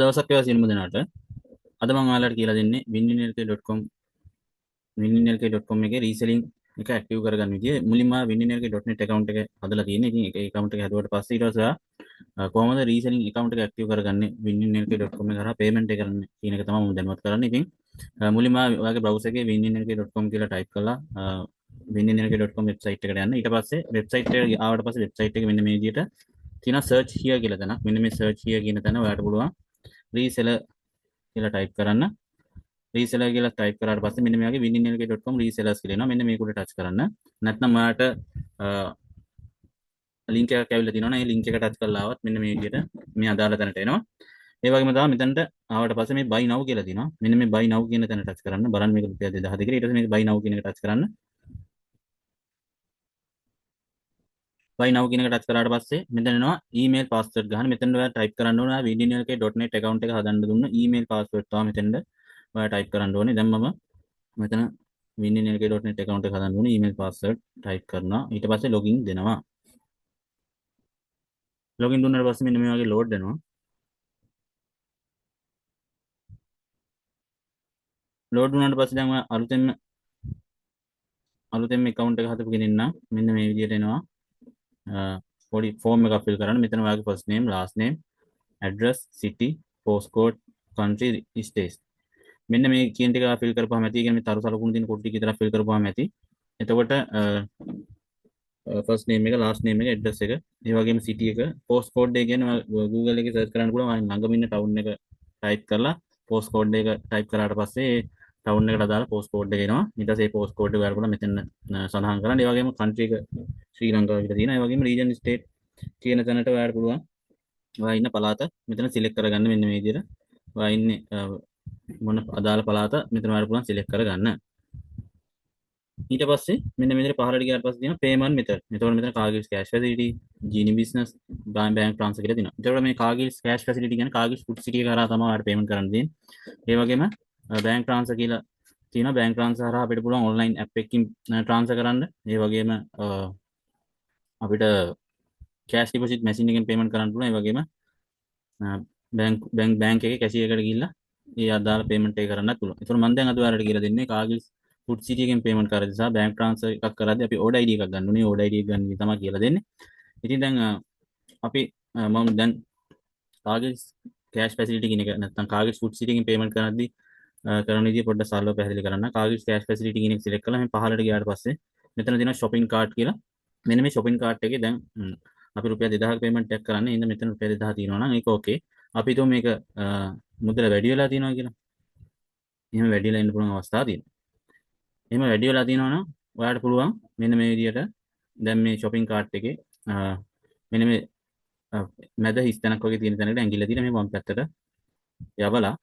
දවසක් කියලා සියලුම දෙනාට අද මම ඔයාලට කියලා දෙන්නේ winnerk.com winnerk.com එකේ රීසෙලින් එක ඇක්ටිව් කරගන්න විදිය. මුලින්ම winnerk.net account එක හදලා තියෙන්නේ. ඉතින් ඒක account එක හදුවට පස්සේ ඊට පස්සේ කොහොමද රීසෙලින් account එක ඇක්ටිව් කරගන්නේ winnerk.com එක කරා payment එක කරන්නේ කියන එක තමයි මම දැනුවත් කරන්නේ. ඉතින් මුලින්ම ඔයාගේ browser එකේ winnerk.com කියලා type කරලා winnerk.com website එකට යන්න. ඊට පස්සේ website එකට ආවට පස්සේ website එක මෙන්න මේ විදියට තියෙනවා search here කියලා තැනක්. මෙන්න මේ search here කියන තැන ඔයාලට පුළුවන් රීසෙලර් කියලා ටයිප් කරන්න. රීසෙලර් කියලා ටයිප් කරාට පස්සේ මෙන්න මෙයාගේ winnerk.com රීසෙලර්ස් කියලා එනවා. මෙන්න මේක උඩ ටච් කරන්න. නැත්නම් ඔයාලට ලින්ක් එකක් ඇවිල්ලා තියෙනවා නේ. ඒ ලින්ක් එක ටච් කරලා ආවත් මෙන්න මේ විදිහට මේ අදාළ තැනට එනවා. ඒ වගේම තමයි මෙතනට ආවට පස්සේ මේ buy now කියලා තියෙනවා. මෙන්න මේ buy now කියන තැන ටච් කරන්න. බලන්න මේක රුපියල් 2000 කියලා. ඊට පස්සේ මේක buy now කියන එක ටච් කරන්න. buy now කියන එක ටච් කරාට පස්සේ මෙතන එනවා email password ගන්න. මෙතන ඔයා ටයිප් කරන්න ඕන winnerk.net account එක හදන්න දුන්න email password තමයි මෙතෙන්ද ඔයා ටයිප් කරන්න ඕනේ. දැන් මම මෙතන winnerk.net account එක හදන්න ඕනේ email password ටයිප් කරනවා. ඊට පස්සේ login දෙනවා. login දුන්නාට පස්සේ මෙන්න මේ වගේ load වෙනවා. load වුණාට පස්සේ දැන් ඔයා අලුතෙන්ම account එක හදපු කෙනෙක් නම් මෙන්න මේ විදිහට එනවා. පොඩි form එකක් fill කරන්න. මෙතන ඔයාගේ first name, last name, address, city, postcode, country, state. මෙන්න මේ කියන ටික fill කරපුවාම ඇති. කියන්නේ මේ තරු සලකුණු තියෙන කොටි ටික විතර fill කරපුවාම ඇති. එතකොට first name එක, last name එක, address එක, ඒ වගේම city එක, postcode එක කියන්නේ Google එකේ search කරන්න පුළුවන්. ළඟම ඉන්න town එක type කරලා postcode එක type කරාට පස්සේ town එකට අදාළ postcode එක එනවා. ඊට පස්සේ postcode එක වලට මෙතන සඳහන් කරන්න. ඒ වගේම country එක ශ්‍රී ලංකාව විතර තියෙනවා. ඒ වගේම region state කියන තැනට ඔයාලට පුළුවන් ඔයා ඉන්න පළාත මෙතන select කරගන්න. මෙන්න මේ විදිහට ඔයා ඉන්නේ මොන අදාළ පළාත මෙතන ඔයාලට පුළුවන් select කරගන්න. ඊට පස්සේ මෙන්න මෙතන පහළට ගියාට පස්සේ තියෙනවා payment method. එතකොට මෙතන Cargill cash facility, Genie business, bank transfer කියලා තියෙනවා. එතකොට මේ Cargill cash facility කියන්නේ Cargill food city එක කරා තමයි ඔයාලට payment කරන්න දෙන්නේ. ඒ වගේම bank transfer කියලා තියෙනවා. bank transfer හරහා අපිට පුළුවන් online app එකකින් transfer කරන්න. ඒ වගේම අපිට cash deposit machine එකෙන් payment කරන්න පුළුවන්. ඒ වගේම bank එකේ cashier එකට ගිහිල්ලා ඒ අදාළ payment එක කරන්නත් පුළුවන්. ඒතකොට මම දැන් අද ඔයාලට කියලා දෙන්නේ Cargill food city එකෙන් payment කරද්දී සහ bank transfer එකක් කරද්දී අපි order ID එකක් ගන්න ඕනේ. order ID එක ගන්න විදිහ තමයි කියලා දෙන්නේ. ඉතින් දැන් අපි මම දැන් Cargill cash facility කියන එක නැත්නම් Cargill food city එකෙන් payment කරද්දී කරන විදිහ පොඩ්ඩක් සරලව පැහැදිලි කරන්න. Cargill cash facility කියන එක select කළා. මේ පහළට ගියාට පස්සේ මෙතන තියෙනවා shopping cart කියලා. මෙන්න මේ shopping cart එකේ දැන් අපි රුපියල් 2000ක payment එකක් කරන්නේ. ඉතින් මෙතන රුපියල් 2000 තියෙනවා නම් ඒක ඕකේ. අපි හිතමු මේක මුදල වැඩි වෙලා තියෙනවා කියලා. එහෙම වැඩි වෙලා ඉන්න පුළුවන් අවස්ථා තියෙනවා. එහෙම වැඩි වෙලා තියෙනවා නම් ඔයාලට පුළුවන් මෙන්න මේ විදිහට දැන් මේ shopping cart එකේ මෙන්න මේ මැද හිස් තැනක් වගේ තියෙන තැනකට ඇඟිල්ල තියලා මේ වම් පැත්තට යවලා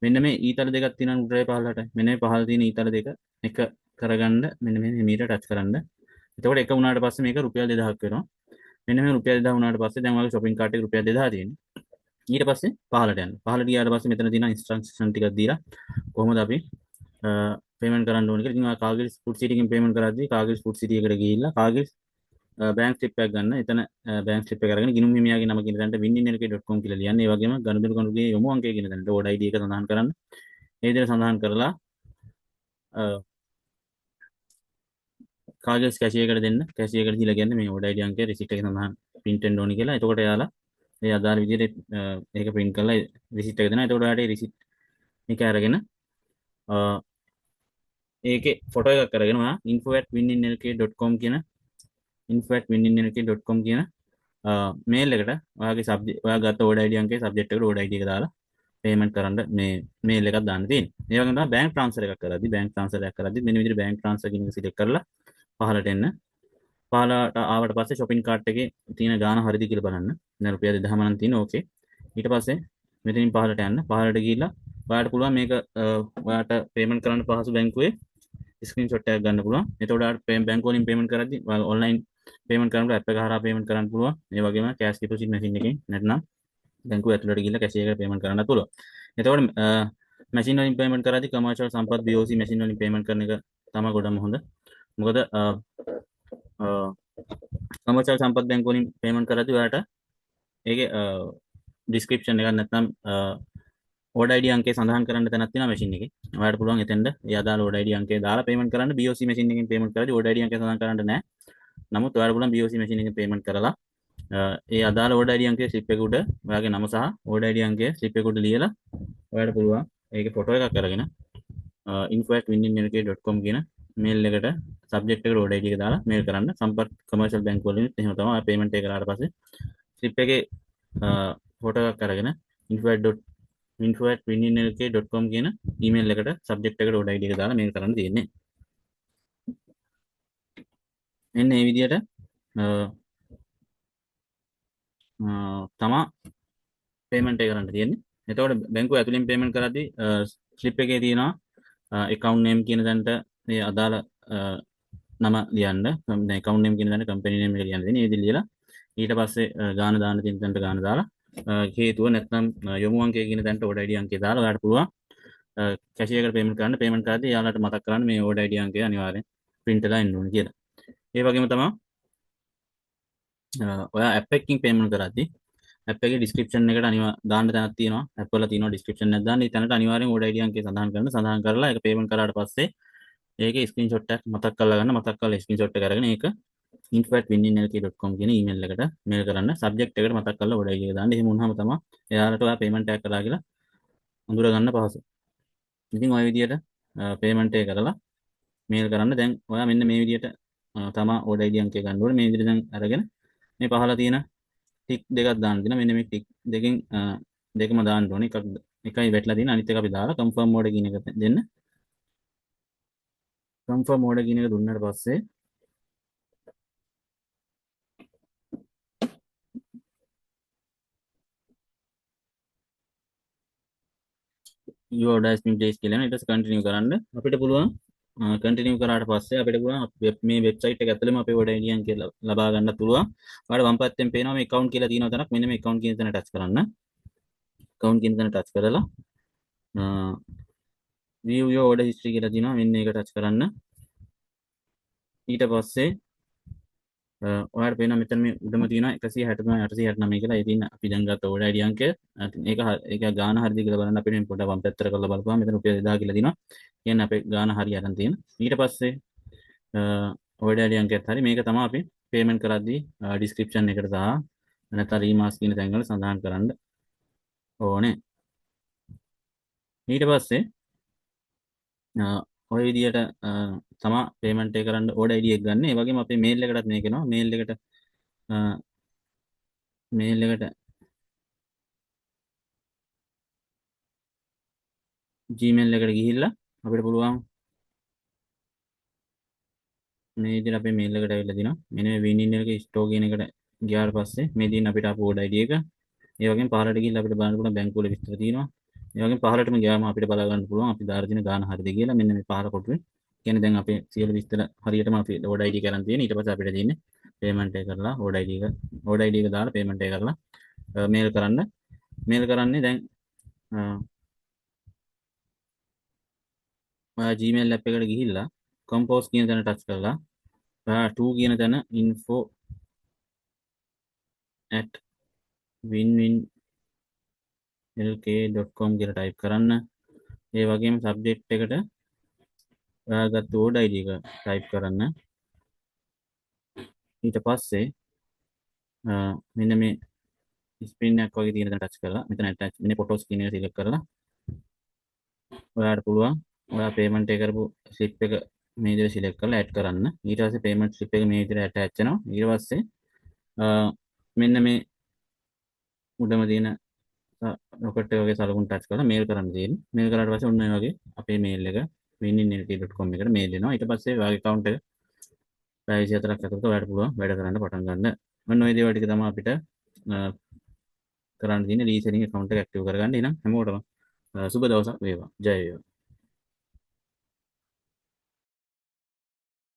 මෙන්න මේ ඊතල දෙකක් තියෙනවා උඩරේ පහළට. මෙන්න මේ පහළ තියෙන ඊතල දෙක එක කරගන්න මෙන්න මේ මීට ටච් කරන්න. එතකොට එක වුණාට පස්සේ මේක රුපියල් 2000ක් වෙනවා. මෙන්න මේ රුපියල් 2000 වුණාට පස්සේ දැන් ඔයාගේ shopping cart එකේ රුපියල් 2000 තියෙනවා. ඊට පස්සේ පහළට යන්න. පහළට ගියාට පස්සේ මෙතන තියෙන ඉන්ස්ට්‍රක්ෂන් ටිකක් දීලා කොහොමද අපි payment කරන්න ඕනේ කියලා. ඉතින් ඔයා Cargill food city එකෙන් payment කරද්දී Cargill food city එකට ගිහිල්ලා Cargill bank slip එකක් ගන්න. එතන bank slip එක අරගෙන ගිණුම් හිමියාගේ නම කියන තැනට winnerk.com කියලා ලියන්න. ඒ වගේම ගනුදෙනු කඳුගේ යොමු අංකය කියන තැනට order ID එක සඳහන් කරන්න. මේ විදිහට සඳහන් කරලා Cargill cashier එකට දෙන්න. cashier එකට දීලා කියන්නේ මේ order ID අංකය receipt එකේ සඳහන් print වෙන්න ඕනේ කියලා. එතකොට එයාලා ඒ අදාළ විදිහට ඒක print කරලා receipt එක දෙනවා. එතකොට ඔයාලට ඒ receipt එක අරගෙන ඒකේ ෆොටෝ එකක් අරගෙන ඔයා info@winnerk.com කියන info@winnerk.com කියන මේල් එකට ඔයාගේ ඔයා ගත්ත order ID අංකයේ subject එකට order ID එක දාලා payment කරන්න මේ මේල් එකක් දාන්න තියෙනවා. ඒ වගේම තමයි bank transfer එකක් කරද්දී bank transfer එකක් කරද්දී මෙන්න විදිහට bank transfer කියන එක select කරලා පහළට එන්න. පහළට ආවට පස්සේ shopping cart එකේ තියෙන ගාණ හරියද කියලා බලන්න. දැන් රුපියල් 2000ම නම් තියෙන ඕකේ. ඊට පස්සේ මෙතනින් පහළට යන්න. පහළට ගිහිල්ලා ඔයාලට පුළුවන් මේක ඔයාට payment කරන්න පහසු බැංකුවේ ස්ක්‍රීන්ෂොට් එකක් ගන්න පුළුවන්. එතකොට ඔයාලට බැංකුව වලින් payment කරද්දී online payment කරනකොට app එක හරහා payment කරන්න පුළුවන්. ඒ වගේම cash deposit machine එකෙන් නැත්නම් බැංකුව ඇතුළට ගිහිල්ලා cashier එකට payment කරන්නත් පුළුවන්. එතකොට machine වලින් payment කරද්දී commercial සම්පත් BOC machine වලින් payment කරන එක තමයි ගොඩම හොඳ. මොකද commercial සම්පත් බැංකුව වලින් payment කරද්දී ඔයාලට ඒකේ description එකක් නැත්නම් ඕඩර් ID අංකය සඳහන් කරන්න තැනක් තියෙනවා මැෂින් එකේ. ඔයාලට පුළුවන් එතෙන්ද ඒ අදාළ ඕඩර් ID අංකය දාලා පේමන්ට් කරන්න. BOC මැෂින් එකෙන් පේමන්ට් කරද්දී ඕඩර් ID අංකය සඳහන් කරන්න නැහැ. නමුත් ඔයාලට පුළුවන් BOC මැෂින් එකෙන් පේමන්ට් කරලා ඒ අදාළ ඕඩර් ID අංකයේ ස්ලිප් එක උඩ ඔයාගේ නම සහ ඕඩර් ID අංකය ස්ලිප් එක උඩ ලියලා ඔයාලට පුළුවන් ඒකේ ෆොටෝ එකක් අරගෙන info@winninlk.com කියන මේල් එකට සබ්ජෙක්ට් එකට ඕඩර් ID එක දාලා මේල් කරන්න. සම්පත් කමර්ෂල් බැංකුව වලින් එහෙම තමයි ඔයා පේමන්ට් එක කරාට පස්සේ ස්ලිප් එකේ ෆොටෝ එකක් අරගෙන info@winninlk.com කියන ඊමේල් එකට සබ්ජෙක්ට් එකට ඕඩර් ID එක දාලා මේල් කරන්න තියෙන්නේ. එන්න මේ විදිහට තමා පේමන්ට් එක කරන්න තියෙන්නේ. එතකොට බැංකුව ඇතුලින් පේමන්ට් කරද්දී ස්ලිප් එකේ තියෙනවා account name කියන තැනට මේ අදාළ නම ලියන්න. දැන් account name කියන තැනට company name එක ලියන්න දෙන්නේ. ඒ විදිහට ලියලා ඊට පස්සේ ගාන දාන්න තියෙන තැනට ගාන දාලා හේතුව නැත්නම් යොමු අංකය කියන තැනට order ID අංකය දාලා ඔයාලට පුළුවන් කැෂියර් එකට පේමන්ට් කරන්න. පේමන්ට් කරද්දී යාළුවාට මතක් කරන්න මේ order ID අංකය අනිවාර්යෙන් print වෙලා එන්න ඕනේ කියලා. ඒ වගේම තමයි ඔයා app එකකින් payment කරද්දී app එකේ description එකට දාන්න තැනක් තියෙනවා. app වල තියෙනවා description එකක් දාන්න. ඒ තැනට අනිවාර්යෙන් order ID අංකය සඳහන් කරන්න. සඳහන් කරලා ඒක payment කරාට පස්සේ ඒකේ screenshot එකක් මතක් කරලා ගන්න. මතක් කරලා screenshot එක අරගෙන ඒක info@winninlk.com කියන email එකට mail කරන්න. subject එකට මතක් කරලා order ID එක දාන්න. එහෙම වුණාම තමයි එයාලට ඔයා payment එකක් කරා කියලා අඳුර ගන්න පහසු. ඉතින් ඔය විදිහට payment එක කරලා mail කරන්න. දැන් ඔයා මෙන්න මේ විදිහට තමයි order ID අංකය ගන්න ඕනේ. මේ විදිහට දැන් අරගෙන මේ පහළ තියෙන ටික් දෙකක් දාන්න දෙනවා. මෙන්න මේ ටික් දෙකෙන් දෙකම දාන්න ඕනේ. එකයි වැටලා තියෙන අනිත් එක අපි දාලා confirm order කියන එක දෙන්න. confirm order කියන එක දුන්නාට පස්සේ your order has been placed කියලා ඊට පස්සේ continue කරන්න. අපිට පුළුවන් continue කරාට පස්සේ අපිට පුළුවන් මේ වෙබ්සයිට් එක ඇතුළේම අපේ order ID අංකය ලබා ගන්න පුළුවන්. ඔයාලට වම් පැත්තෙන් පේනවා මේ account කියලා තියෙන තැනක්. මෙන්න මේ account කියන තැන ටච් කරන්න. account කියන තැන ටච් කරලා view your order history කියලා තියෙනවා. මෙන්න ඒක ටච් කරන්න. ඊට පස්සේ ඔයාලට පේනවා මෙතන මේ උඩම තියෙනවා 163 869 කියලා. ඒ තියෙන අපි දැන් ගත්ත order ID අංකය. ඒක ගාන හරියද කියලා බලන්න අපිට මේ පොඩ්ඩක් වම් පැත්තට කරලා බලපුවාම මෙතන රුපියල් 2000 කියලා තියෙනවා. කියන්නේ අපේ ගාන හරිය අරන් තියෙන. ඊට පස්සේ order ID අංකයත් හරි. මේක තමයි අපි payment කරද්දී description එකට සහ නැත්නම් remarks කියන තැන්වල සඳහන් කරන්න ඕනේ. ඊට පස්සේ ඔය විදිහට තමයි payment එක කරන්න order ID එක ගන්න. ඒ වගේම අපේ mail එකටත් මේක එනවා. mail එකට Gmail එකට ගිහිල්ලා අපිට පුළුවන් මේ විදිහට අපේ mail එකට ඇවිල්ලා දිනවා. මෙන්න මේ winninlk store කියන එකට ගියාට පස්සේ මේ දින අපිට ආපු order ID එක. ඒ වගේම පහළට ගිහිල්ලා අපිට බලන්න පුළුවන් බැංකුව වල විස්තර තියෙනවා. ඒ වගේම පහළටම ගියාම අපිට බලා ගන්න පුළුවන් අපි දාලා තියෙන ගාන හරියද කියලා. මෙන්න මේ පහළ කොටුවේ. කියන්නේ දැන් අපේ සියලු විස්තර හරියටම අපි order ID කරන් තියෙන. ඊට පස්සේ අපිට තියෙන්නේ payment එක කරලා order ID එක දාලා payment එක කරලා mail කරන්න. mail කරන්නේ දැන් ඔයා Gmail app එකට ගිහිල්ලා compose කියන තැන ටච් කරලා ඔයා to කියන තැන info@winninlk.com කියලා ටයිප් කරන්න. ඒ වගේම subject එකට ඔයාගත්තු order ID එක ටයිප් කරන්න. ඊට පස්සේ මෙන්න මේ ස්ක්‍රීන් එකක් වගේ තියෙන තැන ටච් කරලා මෙතන attach මෙන්න photos කියන එක සිලෙක්ට් කරලා ඔයාලට පුළුවන් ඔයා payment එක කරපු slip එක මේ විදිහට සිලෙක්ට් කරලා add කරන්න. ඊට පස්සේ payment slip එක මේ විදිහට attach වෙනවා. ඊට පස්සේ මෙන්න මේ උඩම තියෙන රොකට් එක වගේ සලකුණු ටච් කරලා මේල් කරන්න තියෙන්නේ. මේල් කරාට පස්සේ ඔන්න ඔය වගේ අපේ මේල් එක winninlk.com එකට මේල් එනවා. ඊට පස්සේ ඔයාගේ account එක පැය 24ක් ඇතුළත ඔයාලට පුළුවන් වැඩ කරන්න පටන් ගන්න. ඔන්න ඔය දේවල් ටික තමයි අපිට කරන්න තියෙන්නේ රීසෙලින් account එක ඇක්ටිව් කරගන්න. එහෙනම් හැමෝටම සුබ දවසක් වේවා. ජය වේවා.